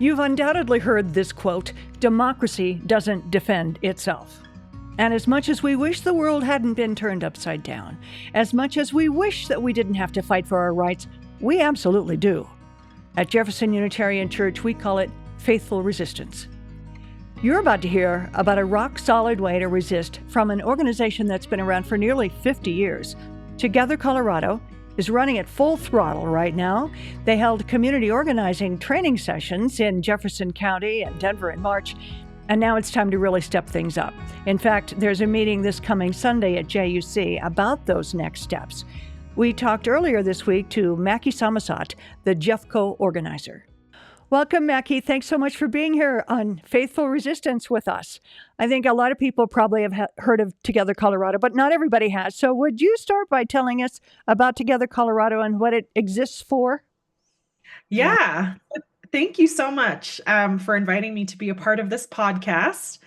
You've undoubtedly heard this quote, democracy doesn't defend itself. And as much as we wish the world hadn't been turned upside down, as much as we wish that we didn't have to fight for our rights, we absolutely do. At Jefferson Unitarian Church, we call it faithful resistance. You're about to hear about a rock-solid way to resist from an organization that's been around for nearly 50 years. Together Colorado is running at full throttle right now. They held community organizing training sessions in Jefferson County and Denver in March, and now it's time to really step things up. In fact, there's a meeting this coming Sunday at JUC about those next steps. We talked earlier this week to Mackie Samasat, the Jeffco organizer. Welcome, Mackie. Thanks so much for being here on Faithful Resistance with us. I think a lot of people probably have heard of Together Colorado, but not everybody has. So would you start by telling us about Together Colorado and what it exists for? Yeah. Thank you so much for inviting me to be a part of this podcast.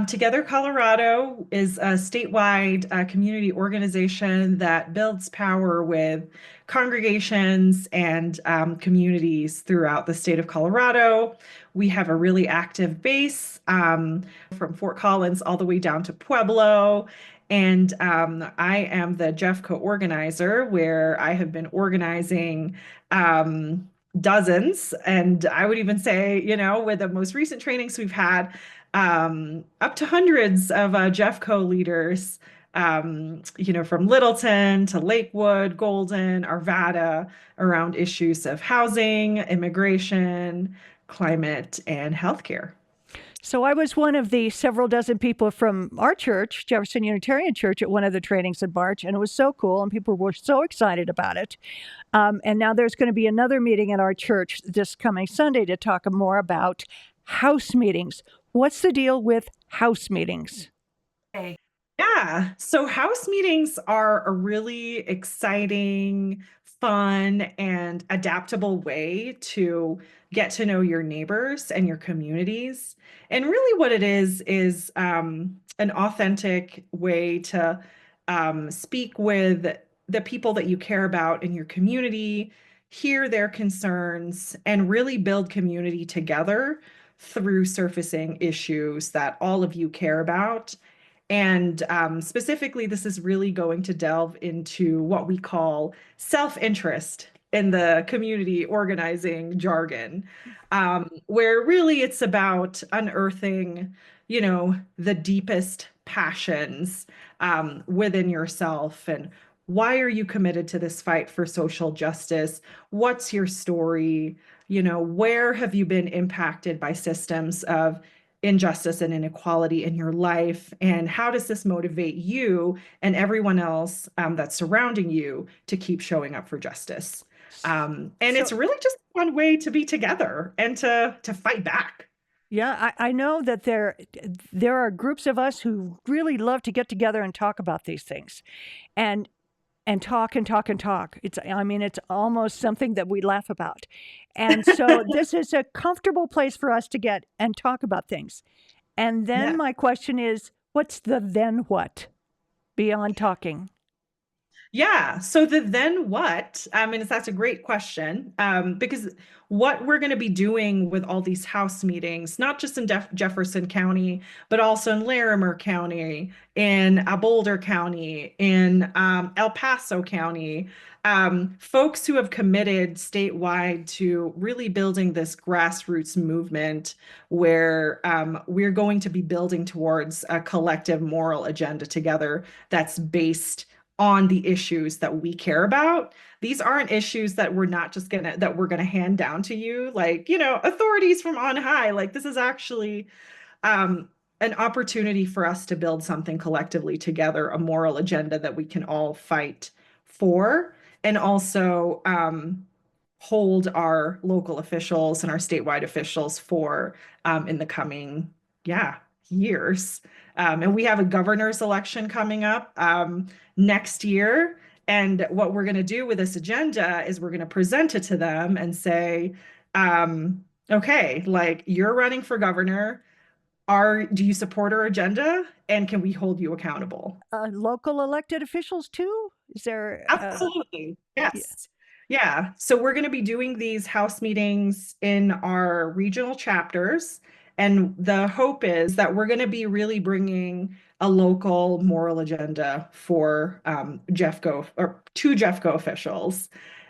Together Colorado is a statewide community organization that builds power with congregations and communities throughout the state of Colorado. We have a really active base from Fort Collins all the way down to Pueblo. And I am the Jeffco organizer, where I have been organizing dozens. And I would even say, with the most recent trainings we've had, up to hundreds of Jeffco leaders, from Littleton to Lakewood, Golden, Arvada, around issues of housing, immigration, climate, and healthcare. So I was one of the several dozen people from our church, Jefferson Unitarian Church, at one of the trainings in March, and it was so cool, and people were so excited about it. And now there's going to be another meeting at our church this coming Sunday to talk more about house meetings. What's the deal with house meetings? Yeah, so house meetings are a really exciting, fun, and adaptable way to get to know your neighbors and your communities. And really, what it is an authentic way to speak with the people that you care about in your community, hear their concerns, and really build community together through surfacing issues that all of you care about. And specifically, this is really going to delve into what we call self-interest in the community organizing jargon, where really it's about unearthing, the deepest passions within yourself. And why are you committed to this fight for social justice? What's your story? Where have you been impacted by systems of injustice and inequality in your life? And how does this motivate you and everyone else that's surrounding you to keep showing up for justice? It's really just one way to be together and to fight back. Yeah, I know that there are groups of us who really love to get together and talk about these things, and talk and talk and talk. It's almost something that we laugh about. And so this is a comfortable place for us to get and talk about things. And then my question is, what's the then what beyond talking? Yeah. So then what? That's a great question, because what we're going to be doing with all these house meetings, not just in Jefferson County, but also in Larimer County, in Boulder County, in El Paso County, folks who have committed statewide to really building this grassroots movement where we're going to be building towards a collective moral agenda together that's based on the issues that we care about. These aren't issues that we're gonna hand down to you, like, authorities from on high. Like, this is actually an opportunity for us to build something collectively together, a moral agenda that we can all fight for, and also hold our local officials and our statewide officials for in the coming, years. And we have a governor's election coming up next year. And what we're going to do with this agenda is we're going to present it to them and say, okay, like, you're running for governor. Do you support our agenda? And can we hold you accountable? Local elected officials too? Is there? Absolutely. Yes. Yeah, so we're going to be doing these house meetings in our regional chapters. And the hope is that we're going to be really bringing a local moral agenda for Jeffco or to Jeffco officials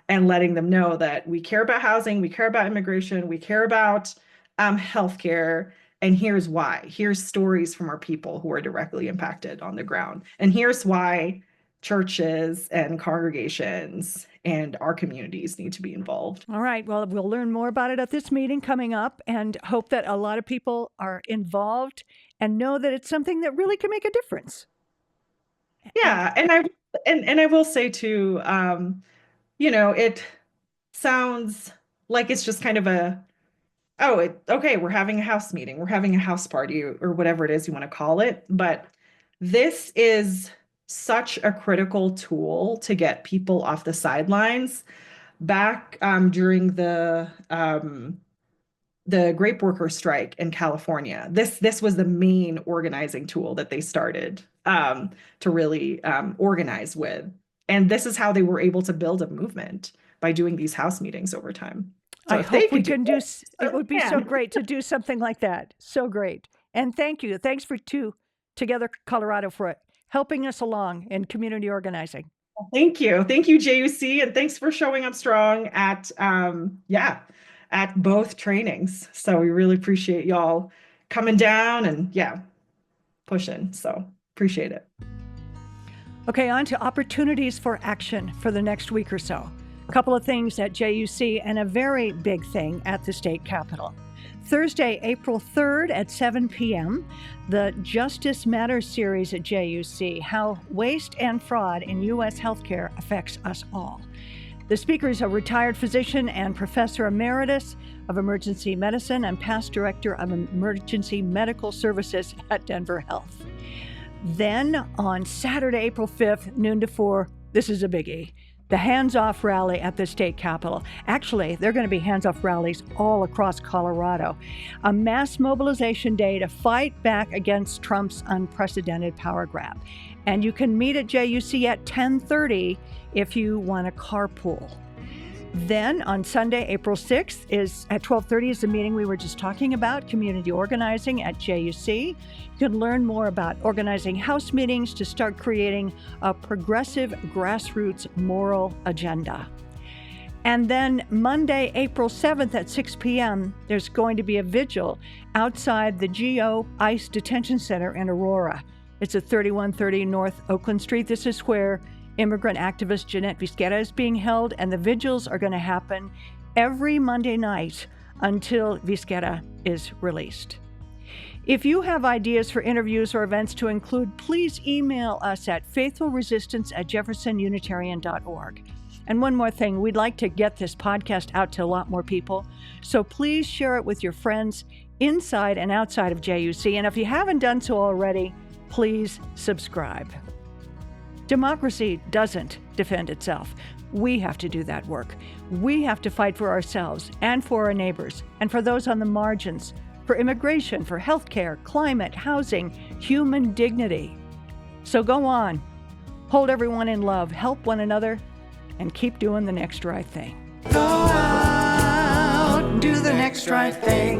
and letting them know that we care about housing, we care about immigration, we care about healthcare. And here's why. Here's stories from our people who are directly impacted on the ground. And here's why churches and congregations and our communities need to be involved. All right. Well, we'll learn more about it at this meeting coming up and hope that a lot of people are involved and know that it's something that really can make a difference. Yeah, and I will say too, it sounds like it's just kind of okay, we're having a house meeting, we're having a house party, or whatever it is you want to call it. But this is such a critical tool to get people off the sidelines. Back during the grape worker strike in California, this was the main organizing tool that they started to really organize with. And this is how they were able to build a movement, by doing these house meetings over time. So I if they hope we could can do, it, it would be so great to do something like that. So great. And thank you. Thanks for Together Colorado for helping us along in community organizing. Thank you. Thank you, JUC. And thanks for showing up strong at both trainings. So we really appreciate y'all coming down and pushing. So appreciate it. Okay, on to opportunities for action for the next week or so. A couple of things at JUC and a very big thing at the state capitol. Thursday, April 3rd at 7 p.m., the Justice Matters series at JUC, How Waste and Fraud in U.S. Healthcare Affects Us All. The speaker is a retired physician and professor emeritus of emergency medicine and past director of emergency medical services at Denver Health. Then on Saturday, April 5th, noon to 4, this is a biggie, the Hands Off Rally at the state capitol. Actually, there are going to be hands off rallies all across Colorado. A mass mobilization day to fight back against Trump's unprecedented power grab. And you can meet at JUC at 10:30 if you want to carpool. Then on Sunday, April 6th is at 12:30 is the meeting we were just talking about, community organizing at JUC. You can learn more about organizing house meetings to start creating a progressive grassroots moral agenda. And then Monday, April 7th at 6 p.m., there's going to be a vigil outside the GO ICE Detention Center in Aurora. It's at 3130 North Oakland Street. This is where immigrant activist Jeanette Visquera is being held, and the vigils are going to happen every Monday night until Visquera is released. If you have ideas for interviews or events to include, please email us at faithfulresistance@jeffersonunitarian.org. And one more thing, we'd like to get this podcast out to a lot more people, so please share it with your friends inside and outside of JUC. And if you haven't done so already, please subscribe. Democracy doesn't defend itself. We have to do that work. We have to fight for ourselves and for our neighbors and for those on the margins, for immigration, for healthcare, climate, housing, human dignity. So go on, hold everyone in love, help one another, and keep doing the next right thing. Go out and do the next right thing.